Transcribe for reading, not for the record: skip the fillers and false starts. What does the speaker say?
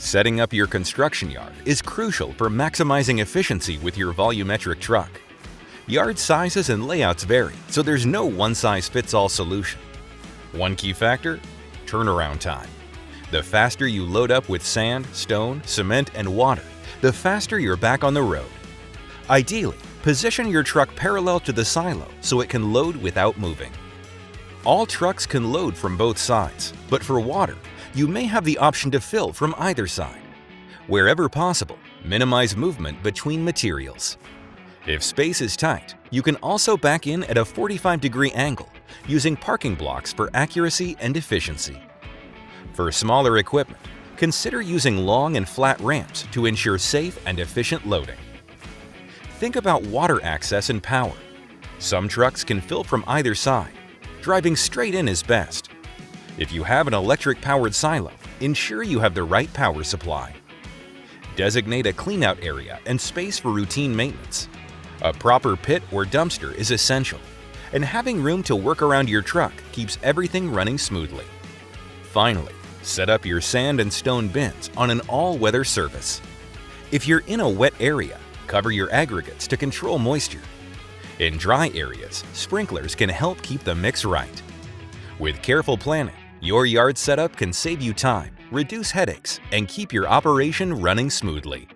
Setting up your construction yard is crucial for maximizing efficiency with your volumetric truck. Yard sizes and layouts vary, so there's no one-size-fits-all solution. One key factor: turnaround time. The faster you load up with sand, stone, cement, and water, the faster you're back on the road. Ideally, position your truck parallel to the silo so it can load without moving. All trucks can load from both sides, but for water, you may have the option to fill from either side. Wherever possible, minimize movement between materials. If space is tight, you can also back in at a 45-degree angle, using parking blocks for accuracy and efficiency. For smaller equipment, consider using long and flat ramps to ensure safe and efficient loading. Think about water access and power. Some trucks can fill from either side. Driving straight in is best. If you have an electric-powered silo, ensure you have the right power supply. Designate a cleanout area and space for routine maintenance. A proper pit or dumpster is essential, and having room to work around your truck keeps everything running smoothly. Finally, set up your sand and stone bins on an all-weather surface. If you're in a wet area, cover your aggregates to control moisture. In dry areas, sprinklers can help keep the mix right. With careful planning, your yard setup can save you time, reduce headaches, and keep your operation running smoothly.